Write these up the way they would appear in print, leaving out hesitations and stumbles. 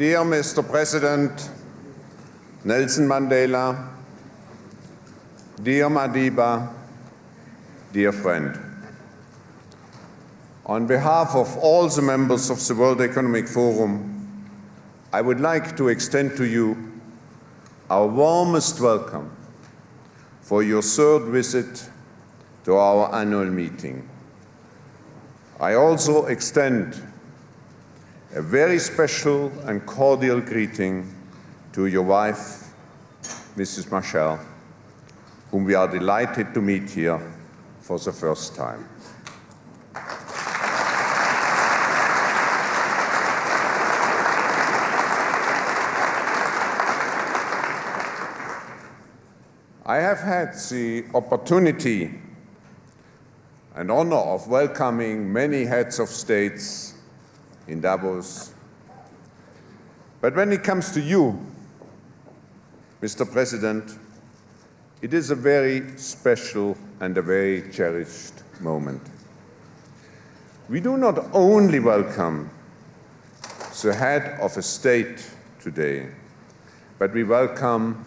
Dear Mr. President Nelson Mandela, dear Madiba, dear friend, on behalf of all the members of the World Economic Forum, I would like to extend to you our warmest welcome for your third visit to our annual meeting. I also extend a very special and cordial greeting to your wife, Mrs. Marshall, whom we are delighted to meet here for the first time. I have had the opportunity and honor of welcoming many heads of states in Davos. But when it comes to you, Mr. President, it is a very special and a very cherished moment. We do not only welcome the head of a state today, but we welcome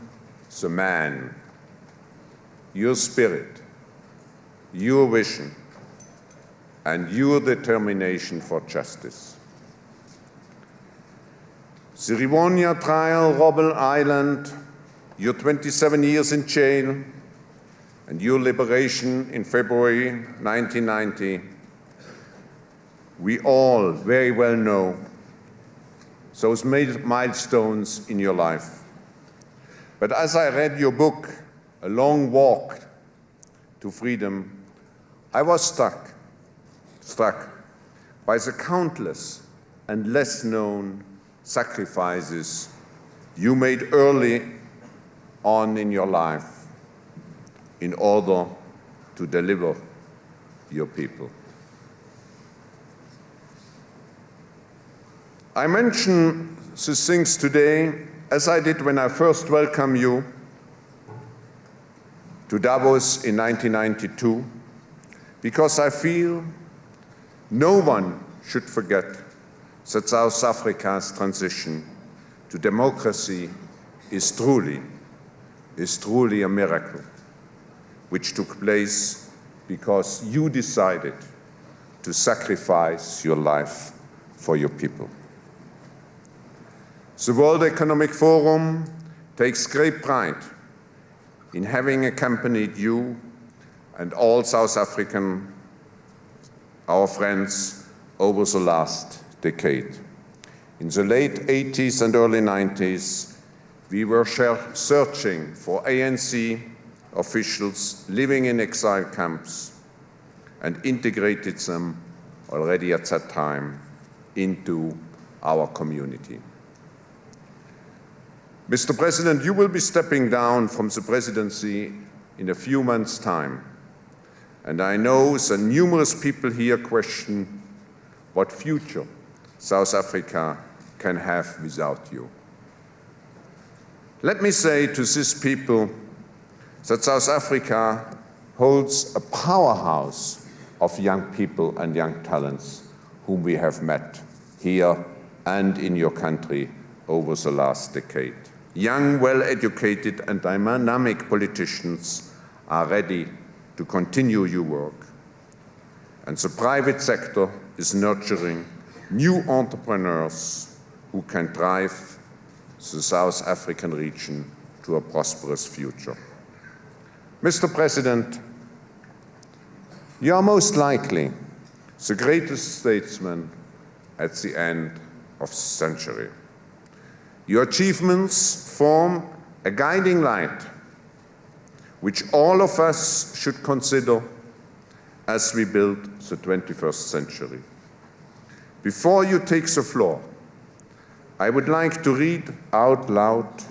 the man, your spirit, your vision, and your determination for justice. The Rivonia trial, Robben Island, your 27 years in jail, and your liberation in February 1990, we all very well know those milestones in your life. But as I read your book, A Long Walk to Freedom, I was struck by the countless and less known sacrifices you made early on in your life in order to deliver your people. I mention these things today as I did when I first welcomed you to Davos in 1992, because I feel no one should forget that South Africa's transition to democracy is truly a miracle, which took place because you decided to sacrifice your life for your people. The World Economic Forum takes great pride in having accompanied you and all South African, our friends, over the last decade. In the late 80s and early 90s, we were searching for ANC officials living in exile camps and integrated them already at that time into our community. Mr. President, you will be stepping down from the presidency in a few months' time, and I know that numerous people here question what future South Africa can have without you. Let me say to these people that South Africa holds a powerhouse of young people and young talents whom we have met here and in your country over the last decade. Young, well-educated and dynamic politicians are ready to continue your work. And the private sector is nurturing new entrepreneurs who can drive the South African region to a prosperous future. Mr. President, you are most likely the greatest statesman at the end of the century. Your achievements form a guiding light which all of us should consider as we build the 21st century. Before you take the floor, I would like to read out loud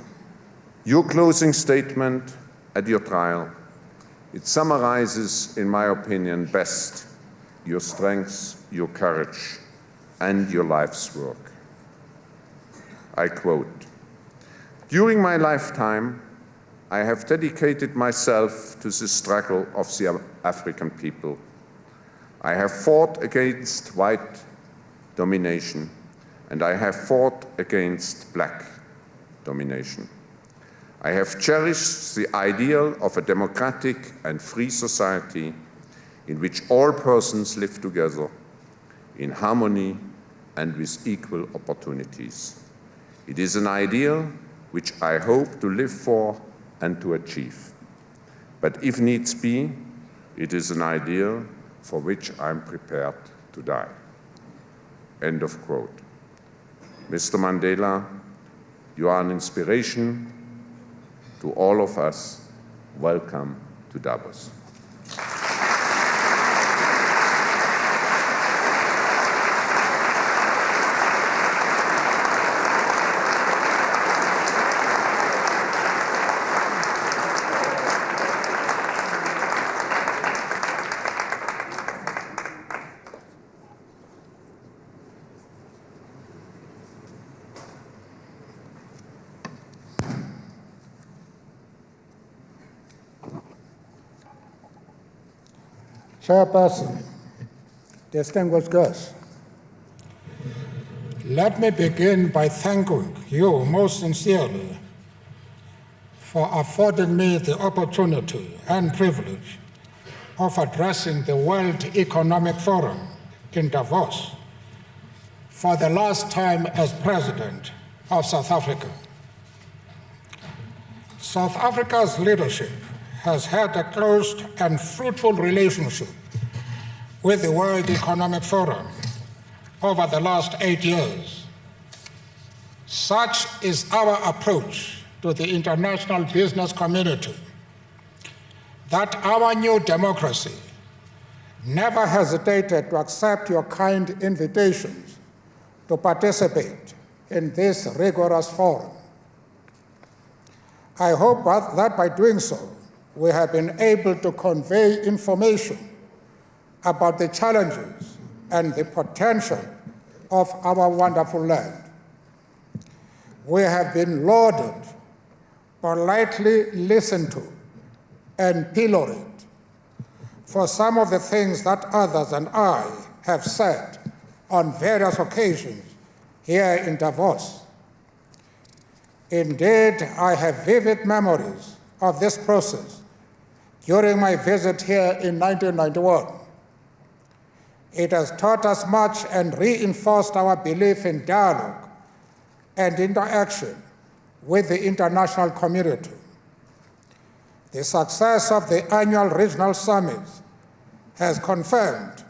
your closing statement at your trial. It summarizes, in my opinion, best your strengths, your courage, and your life's work. I quote, "During my lifetime, I have dedicated myself to the struggle of the African people. I have fought against white domination and I have fought against black domination. I have cherished the ideal of a democratic and free society in which all persons live together in harmony and with equal opportunities. It is an ideal which I hope to live for and to achieve. But if needs be, it is an ideal for which I am prepared to die. End of quote. Mr. Mandela, you are an inspiration to all of us. Welcome to Davos. Chairperson, distinguished guests, let me begin by thanking you most sincerely for affording me the opportunity and privilege of addressing the World Economic Forum in Davos for the last time as President of South Africa. South Africa's leadership has had a close and fruitful relationship with the World Economic Forum over the last 8 years. Such is our approach to the international business community, that our new democracy never hesitated to accept your kind invitations to participate in this rigorous forum. I hope that by doing so, we have been able to convey information about the challenges and the potential of our wonderful land. We have been lauded, politely listened to, and pilloried for some of the things that others and I have said on various occasions here in Davos. Indeed, I have vivid memories of this process during my visit here in 1991. It has taught us much and reinforced our belief in dialogue and interaction with the international community. The success of the annual regional summits has confirmed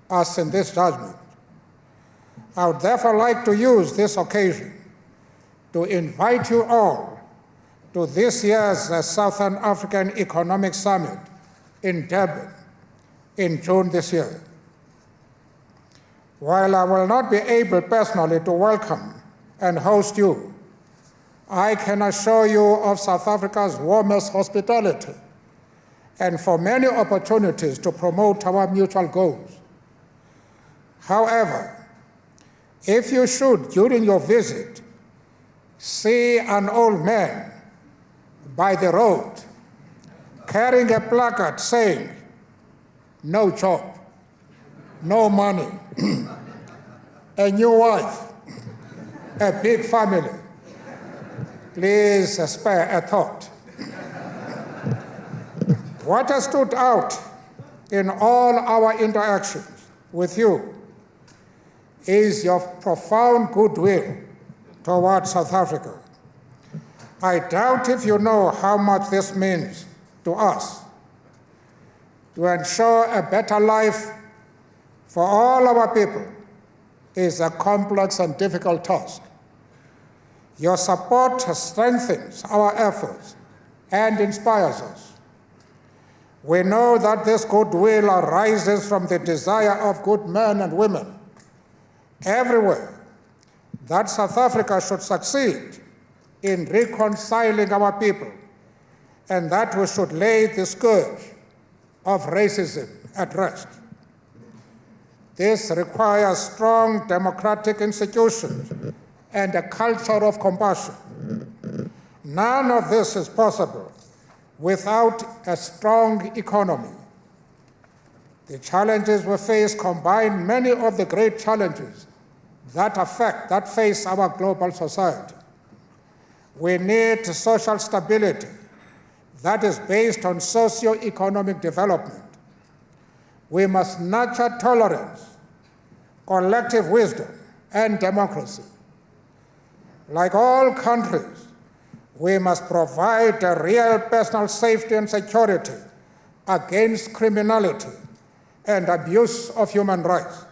us in this judgment. I would therefore like to use this occasion to invite you all to this year's Southern African Economic Summit in Durban in June this year. While I will not be able personally to welcome and host you, I can assure you of South Africa's warmest hospitality and for many opportunities to promote our mutual goals. However, if you should, during your visit, see an old man by the road carrying a placard saying, "No job, no money, a new wife, a big family," please spare a thought. What has stood out in all our interactions with you is your profound goodwill towards South Africa. I doubt if you know how much this means to us. To ensure a better life for all our people is a complex and difficult task. Your support strengthens our efforts and inspires us. We know that this goodwill arises from the desire of good men and women everywhere that South Africa should succeed in reconciling our people, and that we should lay the scourge of racism at rest. This requires strong democratic institutions and a culture of compassion. None of this is possible without a strong economy. The challenges we face combine many of the great challenges that face our global society. We need social stability that is based on socio-economic development. We must nurture tolerance, collective wisdom, and democracy. Like all countries, we must provide a real personal safety and security against criminality and abuse of human rights.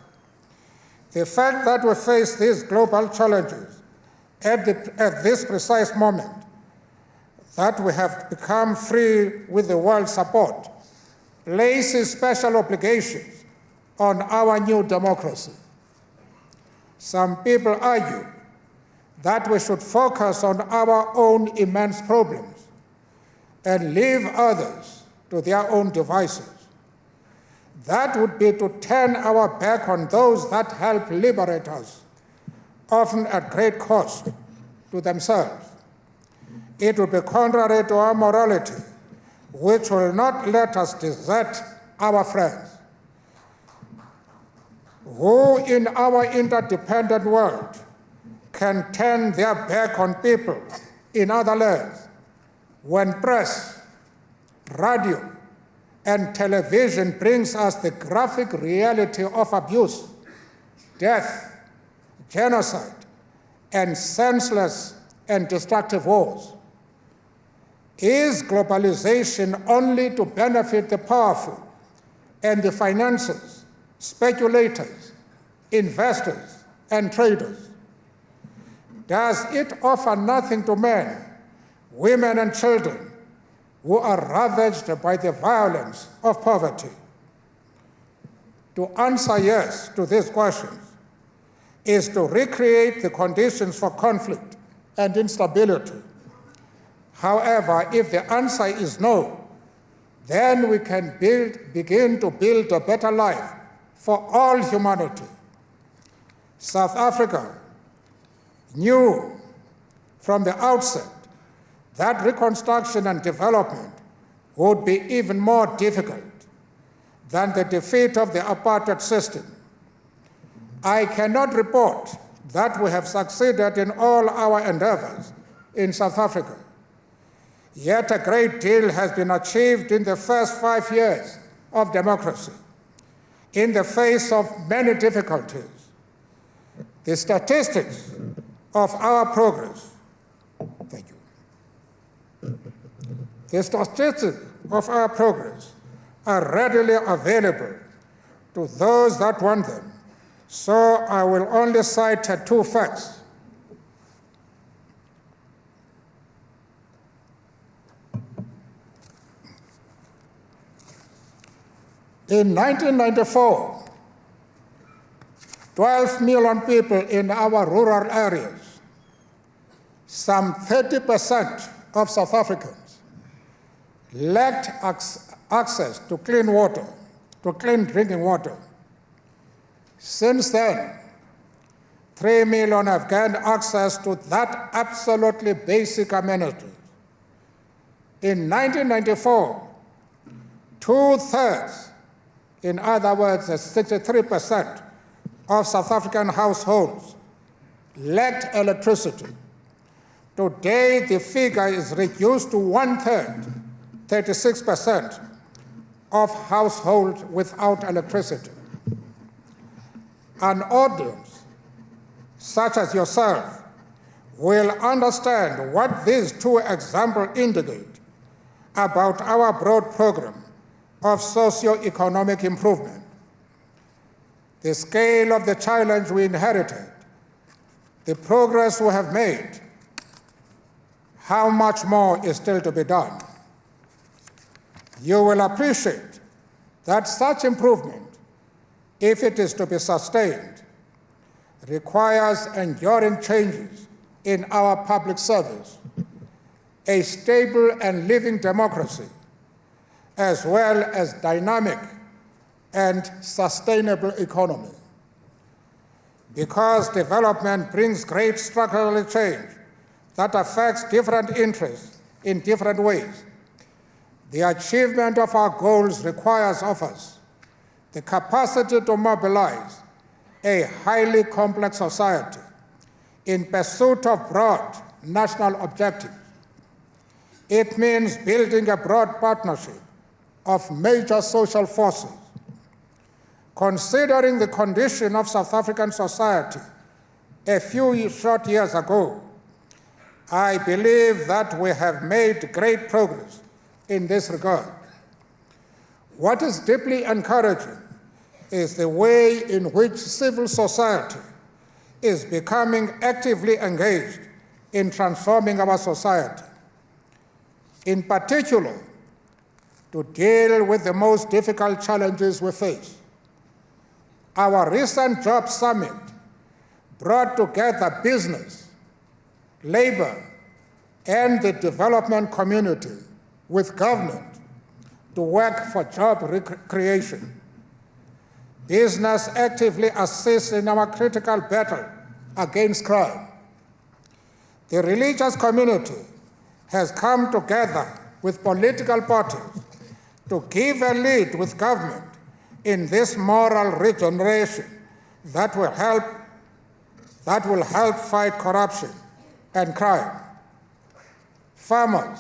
The fact that we face these global challenges at this precise moment, that we have become free with the world's support, places special obligations on our new democracy. Some people argue that we should focus on our own immense problems and leave others to their own devices. That would be to turn our back on those that help liberate us, often at great cost to themselves. It would be contrary to our morality, which will not let us desert our friends. Who in our interdependent world can turn their back on people in other lands when press, radio, and television brings us the graphic reality of abuse, death, genocide, and senseless and destructive wars? Is globalization only to benefit the powerful and the financiers, speculators, investors, and traders? Does it offer nothing to men, women, and children who are ravaged by the violence of poverty? To answer yes to these questions is to recreate the conditions for conflict and instability. However, if the answer is no, then we can begin to build a better life for all humanity. South Africa knew from the outset that reconstruction and development would be even more difficult than the defeat of the apartheid system. I cannot report that we have succeeded in all our endeavors in South Africa. Yet a great deal has been achieved in the first 5 years of democracy, in the face of many difficulties. The statistics of our progress, thank you. The statistics of our progress are readily available to those that want them, so I will only cite 2 facts. In 1994, 12 million people in our rural areas, some 30% of South Africans, lacked access to clean water, to clean drinking water. Since then, 3 million have gained access to that absolutely basic amenity. In 1994, 2/3, in other words, 63% of South African households lacked electricity. Today, the figure is reduced to 1/3, 36% of households without electricity. An audience such as yourself will understand what these 2 examples indicate about our broad program of socio-economic improvement. The scale of the challenge we inherited, the progress we have made, how much more is still to be done. You will appreciate that such improvement, if it is to be sustained, requires enduring changes in our public service, a stable and living democracy, as well as dynamic and sustainable economy. Because development brings great structural change that affects different interests in different ways, the achievement of our goals requires of us the capacity to mobilize a highly complex society in pursuit of broad national objectives. It means building a broad partnership of major social forces. Considering the condition of South African society a few short years ago, I believe that we have made great progress in this regard. What is deeply encouraging is the way in which civil society is becoming actively engaged in transforming our society. In particular, to deal with the most difficult challenges we face. Our recent job summit brought together business, labor, and the development community with government to work for job creation. Business actively assists in our critical battle against crime. The religious community has come together with political parties to give a lead with government in this moral regeneration that will help fight corruption and crime. Farmers,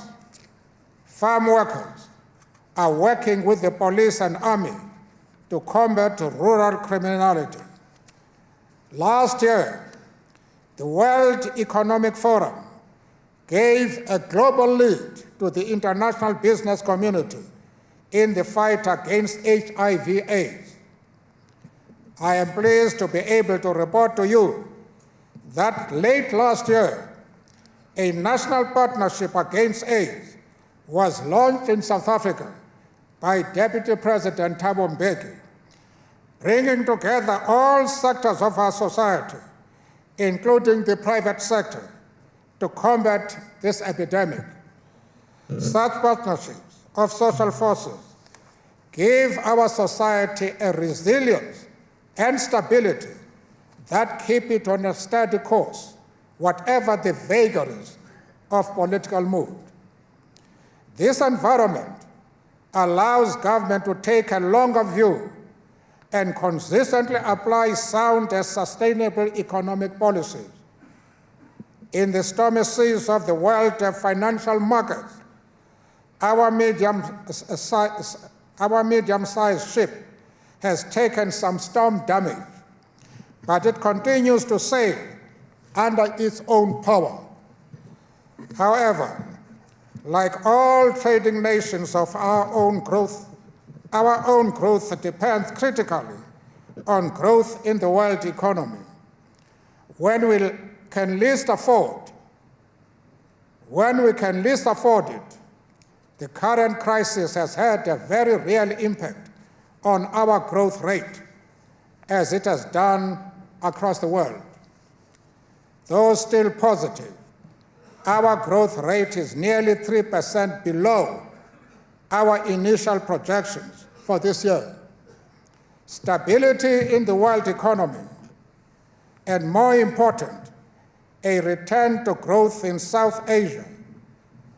farm workers are working with the police and army to combat rural criminality. Last year, the World Economic Forum gave a global lead to the international business community in the fight against HIV/AIDS. I am pleased to be able to report to you that late last year, a national partnership against AIDS was launched in South Africa by Deputy President Thabo Mbeki, bringing together all sectors of our society, including the private sector, to combat this epidemic. Such partnerships of social forces give our society a resilience and stability that keep it on a steady course, whatever the vagaries of political mood. This environment allows government to take a longer view and consistently apply sound and sustainable economic policies. In the stormy seas of the world financial markets, our medium-sized ship has taken some storm damage, but it continues to sail under its own power. However, like all trading nations of our own growth depends critically on growth in the world economy. When we can least afford it, the current crisis has had a very real impact on our growth rate, as it has done across the world. Though still positive, our growth rate is nearly 3% below our initial projections for this year. Stability in the world economy, and more important, a return to growth in South Asia,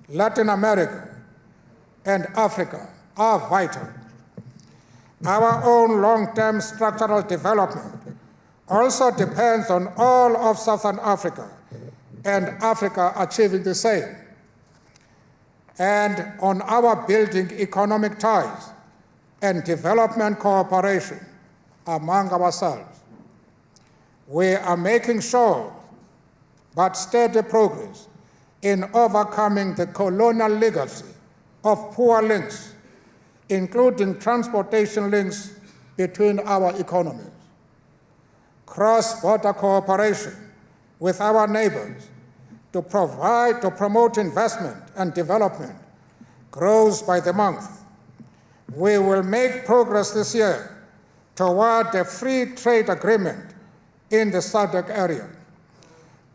Latin America, and Africa are vital. Our own long-term structural development also depends on all of Southern Africa and Africa achieving the same, and on our building economic ties and development cooperation among ourselves. We are making sure but steady progress in overcoming the colonial legacy of poor links, including transportation links between our economies. Cross-border cooperation with our neighbors to promote investment and development grows by the month. We will make progress this year toward a free trade agreement in the SADC area.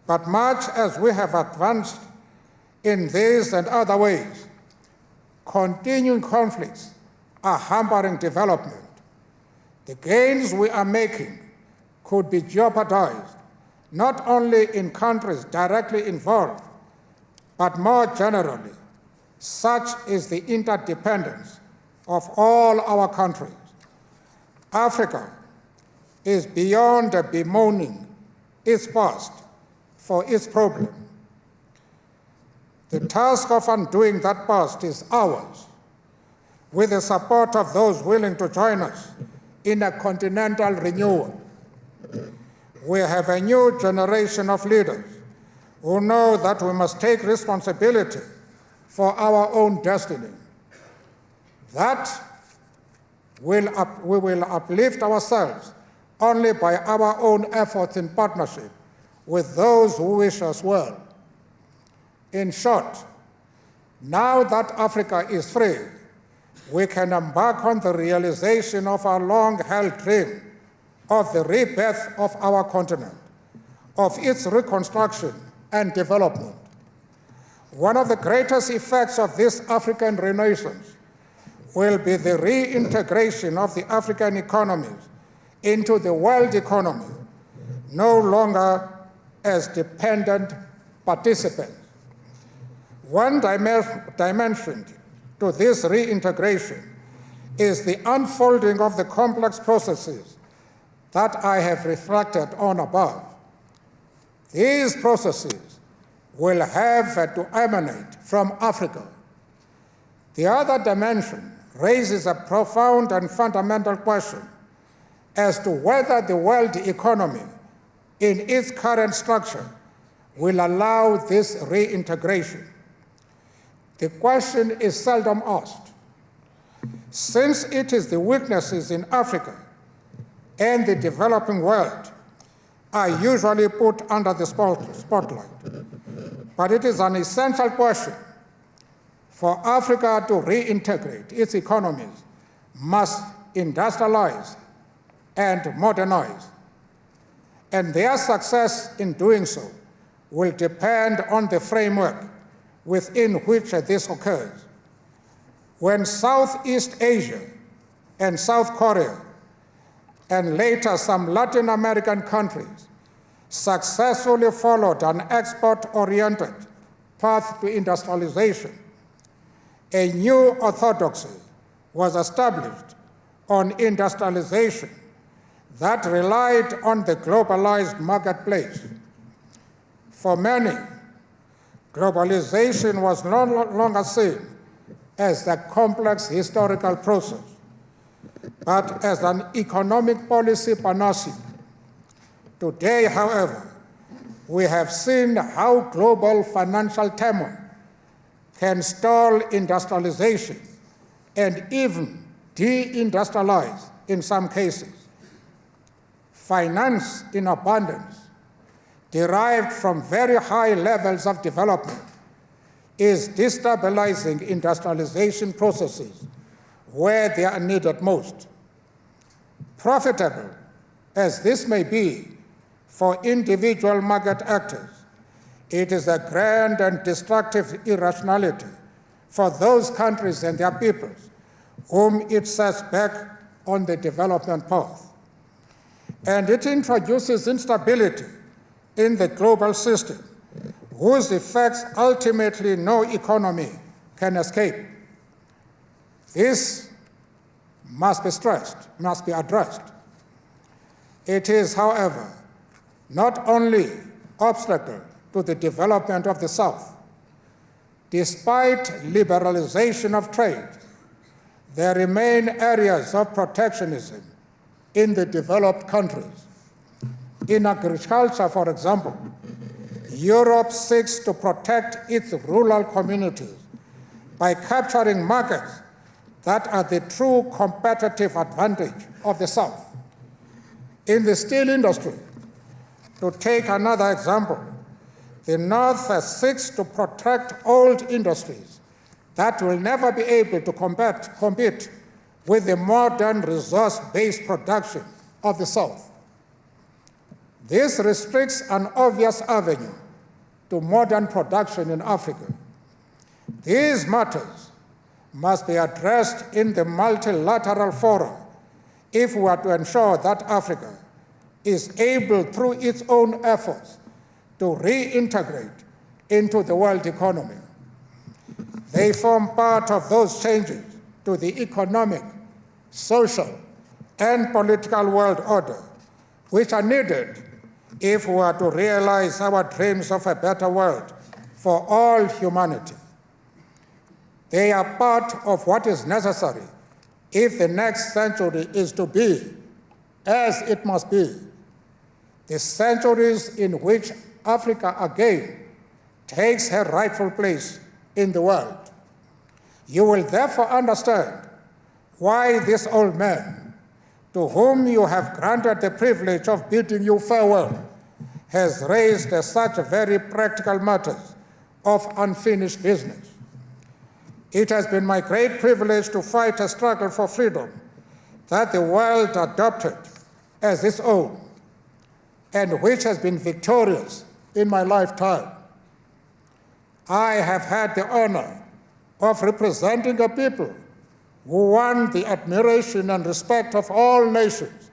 But much as we have advanced in these and other ways, continuing conflicts are hampering development. The gains we are making could be jeopardized, not only in countries directly involved, but more generally. Such is the interdependence of all our countries. Africa is beyond bemoaning its past for its problem. The task of undoing that past is ours, with the support of those willing to join us in a continental renewal. We have a new generation of leaders who know that we must take responsibility for our own destiny. That we will uplift ourselves only by our own efforts in partnership with those who wish us well. In short, now that Africa is free, we can embark on the realization of our long-held dream of the rebirth of our continent, of its reconstruction and development. One of the greatest effects of this African Renaissance will be the reintegration of the African economies into the world economy, no longer as dependent participants. One dimension to this reintegration is the unfolding of the complex processes that I have reflected on above. These processes will have to emanate from Africa. The other dimension raises a profound and fundamental question as to whether the world economy in its current structure will allow this reintegration. The question is seldom asked, since it is the weaknesses in Africa and the developing world are usually put under the spotlight. But it is an essential question. For Africa to reintegrate its economies, must industrialize and modernize. And their success in doing so will depend on the framework within which this occurs. When Southeast Asia and South Korea, and later some Latin American countries, successfully followed an export-oriented path to industrialization, a new orthodoxy was established on industrialization that relied on the globalized marketplace. For many, globalization was no longer seen as a complex historical process, but as an economic policy panacea. Today, however, we have seen how global financial turmoil can stall industrialization and even deindustrialize in some cases. Finance in abundance, derived from very high levels of development, is destabilizing industrialization processes where they are needed most. Profitable as this may be for individual market actors, it is a grand and destructive irrationality for those countries and their peoples whom it sets back on the development path. And it introduces instability in the global system, whose effects ultimately no economy can escape. This must be stressed, must be addressed. It is, however, not only obstacle to the development of the South. Despite liberalization of trade, there remain areas of protectionism in the developed countries. In agriculture, for example, Europe seeks to protect its rural communities by capturing markets that are the true competitive advantage of the South. In the steel industry, to take another example, the North seeks to protect old industries that will never be able to compete with the modern resource-based production of the South. This restricts an obvious avenue to modern production in Africa. These matters must be addressed in the multilateral fora if we are to ensure that Africa is able, through its own efforts, to reintegrate into the world economy. They form part of those changes to the economic, social, and political world order which are needed if we are to realize our dreams of a better world for all humanity. They are part of what is necessary if the next century is to be, as it must be, the centuries in which Africa again takes her rightful place in the world. You will therefore understand why this old man, to whom you have granted the privilege of bidding you farewell, has raised such very practical matters of unfinished business. It has been my great privilege to fight a struggle for freedom that the world adopted as its own, and which has been victorious in my lifetime. I have had the honor of representing a people who won the admiration and respect of all nations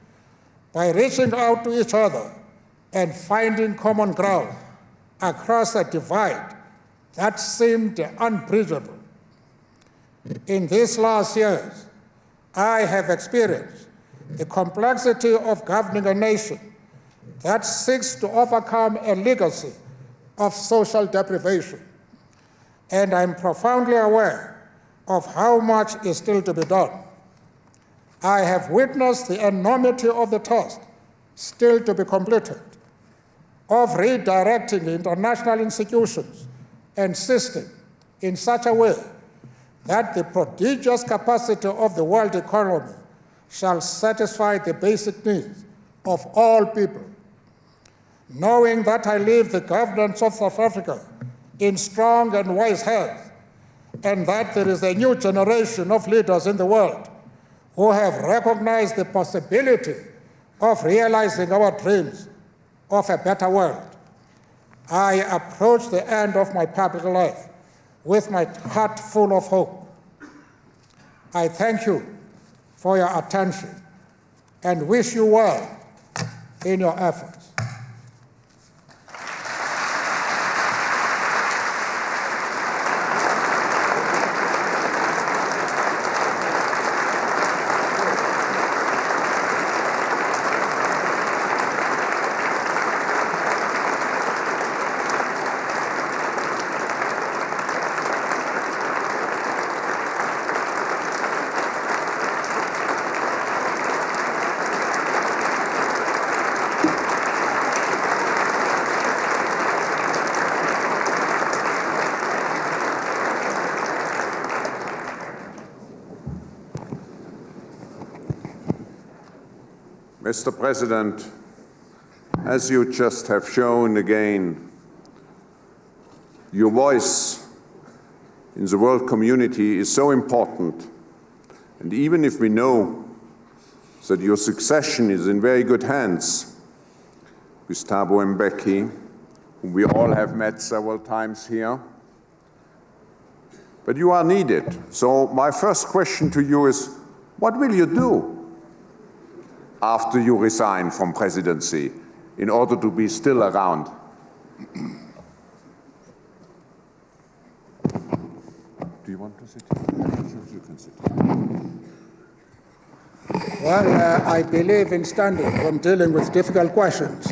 by reaching out to each other and finding common ground across a divide that seemed unbridgeable. In these last years, I have experienced the complexity of governing a nation that seeks to overcome a legacy of social deprivation. And I'm profoundly aware of how much is still to be done. I have witnessed the enormity of the task still to be completed, of redirecting international institutions and systems in such a way that the prodigious capacity of the world economy shall satisfy the basic needs of all people. Knowing that I leave the governance of South Africa in strong and wise hands, and that there is a new generation of leaders in the world who have recognized the possibility of realizing our dreams of a better world, I approach the end of my public life with my heart full of hope. I thank you for your attention and wish you well in your efforts. Mr. President, as you just have shown again, your voice in the world community is so important. And even if we know that your succession is in very good hands, Gustavo Mbeki, whom we all have met several times here, but you are needed. So my first question to you is, what will you do after you resign from presidency in order to be still around? Do you want to sit? You can sit. Well, I believe in standing when dealing with difficult questions,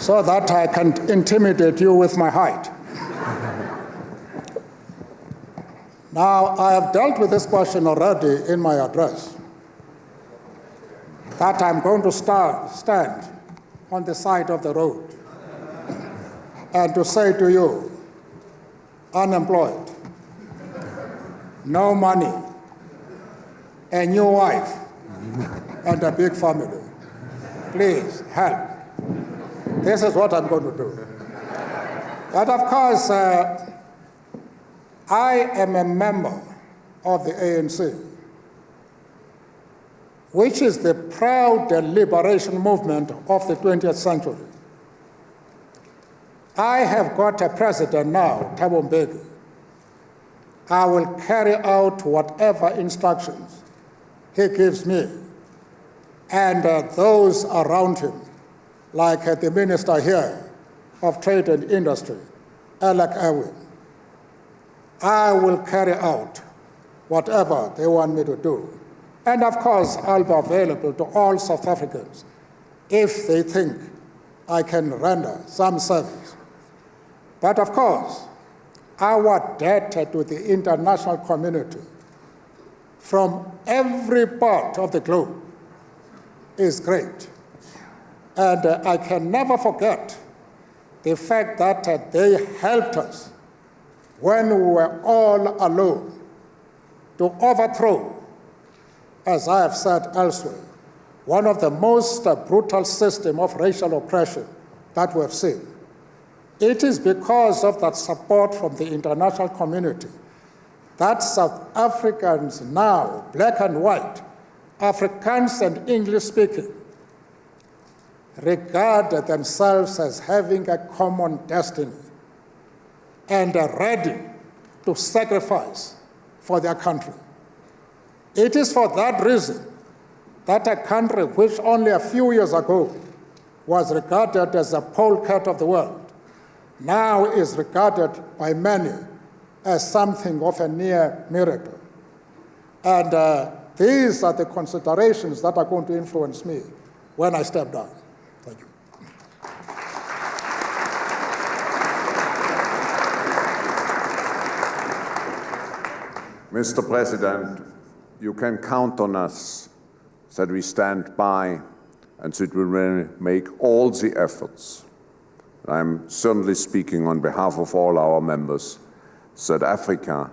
so that I can intimidate you with my height. Now, I have dealt with this question already in my address, that I'm going to stand on the side of the road and to say to you, unemployed, no money, a new wife, and a big family. Please help. This is what I'm going to do. But of course, I am a member of the ANC, which is the proud liberation movement of the 20th century. I have got a president now, Thabo Mbeki. I will carry out whatever instructions he gives me and those around him, like the minister here of Trade and Industry, Alec Erwin. I will carry out whatever they want me to do. And of course, I'll be available to all South Africans if they think I can render some service. But of course, our debt to the international community from every part of the globe is great. And I can never forget the fact that they helped us when we were all alone to overthrow, as I have said elsewhere, one of the most brutal systems of racial oppression that we have seen. It is because of that support from the international community that South Africans now, black and white, Afrikaans and English-speaking, regard themselves as having a common destiny and are ready to sacrifice for their country. It is for that reason that a country which only a few years ago was regarded as a polecat of the world now is regarded by many as something of a near miracle. And these are the considerations that are going to influence me when I step down. Thank you. Mr. President, you can count on us that we stand by and that we will make all the efforts. I'm certainly speaking on behalf of all our members, that Africa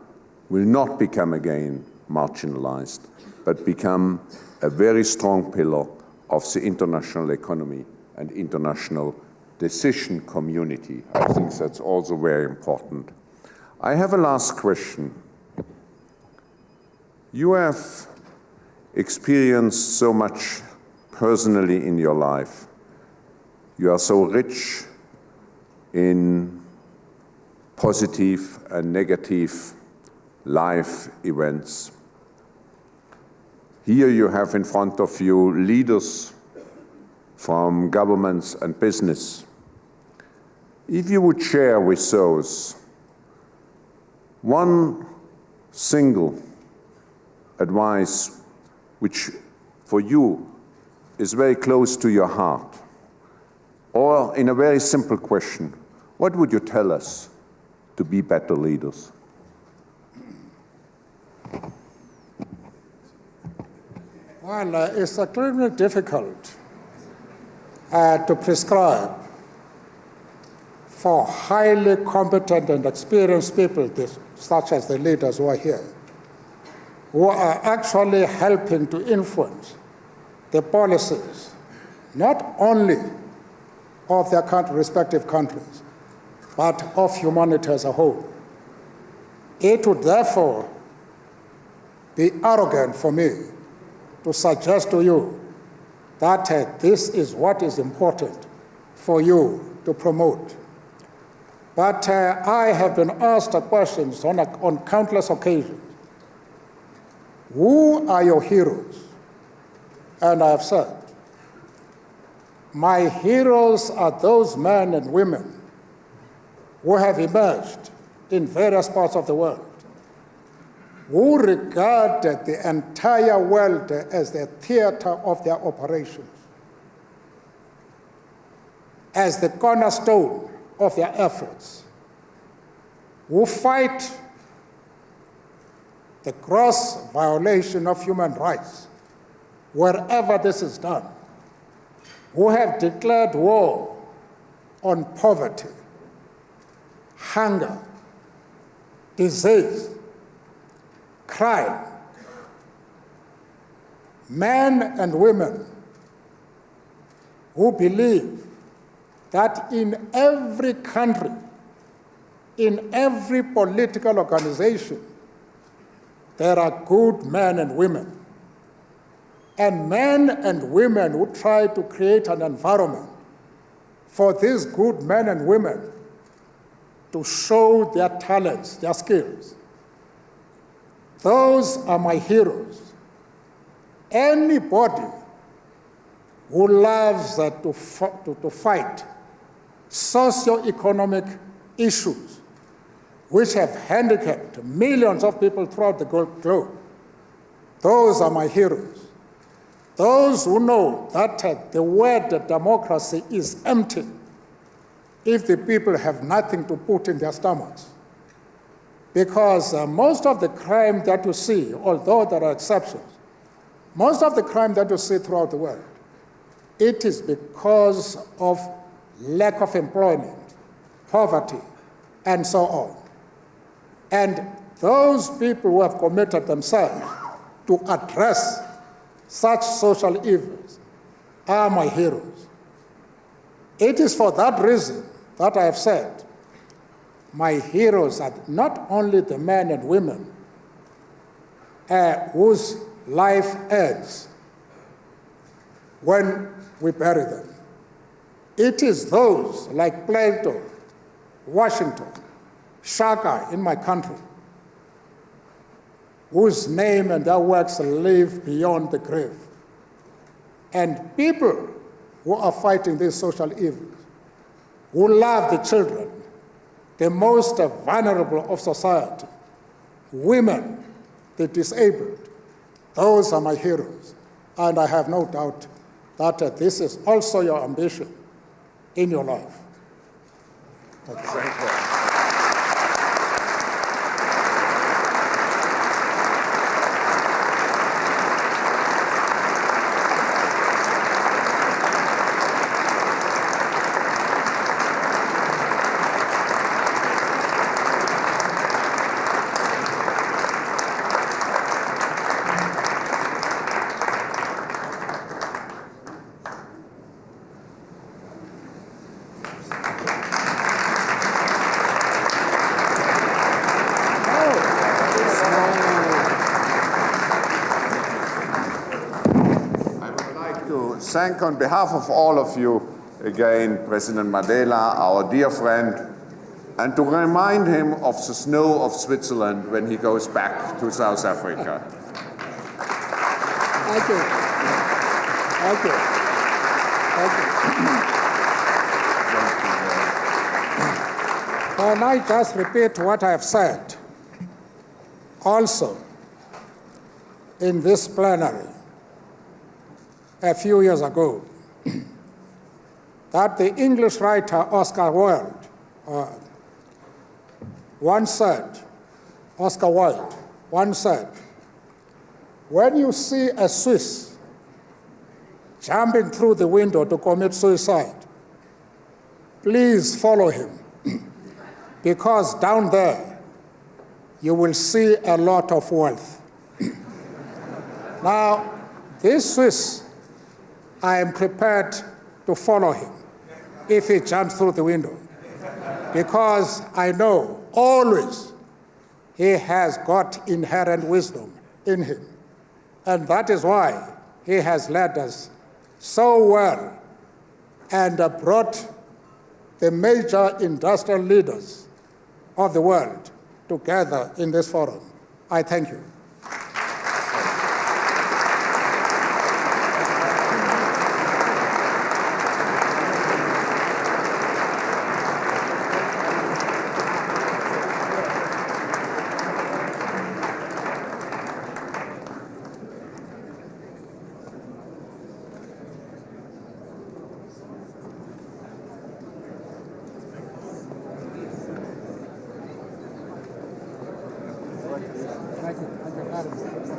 will not become again marginalized, but become a very strong pillar of the international economy and international decision community. I think that's also very important. I have a last question. You have experienced so much personally in your life. You are so rich in positive and negative life events. Here you have in front of you leaders from governments and business. If you would share with those one single advice which for you is very close to your heart, or in a very simple question, what would you tell us to be better leaders? Well, it's extremely difficult to prescribe for highly competent and experienced people, such as the leaders who are here, who are actually helping to influence the policies, not only of their respective countries, but of humanity as a whole. It would therefore be arrogant for me to suggest to you that this is what is important for you to promote. But I have been asked questions on countless occasions. Who are your heroes? And I have said, my heroes are those men and women who have emerged in various parts of the world, who regard the entire world as the theater of their operations, as the cornerstone of their efforts, who fight the gross violation of human rights wherever this is done, who have declared war on poverty, hunger, disease, crime, men and women who believe that in every country, in every political organization, there are good men and women. And men and women who try to create an environment for these good men and women to show their talents, their skills. Those are my heroes. Anybody who loves to fight socio-economic issues which have handicapped millions of people throughout the globe Those are my heroes. Those who know that the word democracy is empty if the people have nothing to put in their stomachs. Because most of the crime that you see, although there are exceptions, most of the crime that you see throughout the world, it is because of lack of employment, poverty, and so on. And those people who have committed themselves to address such social evils are my heroes. It is for that reason that I have said my heroes are not only the men and women whose life ends when we bury them. It is those like Plato, Washington, Shaka in my country, whose name and their works live beyond the grave. And people who are fighting these social evils, who love the children, the most vulnerable of society, women, the disabled, those are my heroes. And I have no doubt that this is also your ambition in your life. Thank you. Thank on behalf of all of you again President Mandela, our dear friend, and to remind him of the snow of Switzerland when he goes back to South Africa. Thank you. Thank you. Thank you. Can I just repeat what I have said also in this plenary a few years ago, that the English writer Oscar Wilde once said, when you see a Swiss jumping through the window to commit suicide, please follow him, because down there you will see a lot of wealth. Now, this Swiss, I am prepared to follow him if he jumps through the window, because I know always he has got inherent wisdom in him. And that is why he has led us so well and brought the major industrial leaders of the world together in this forum. I thank you. Thank you. Thank you.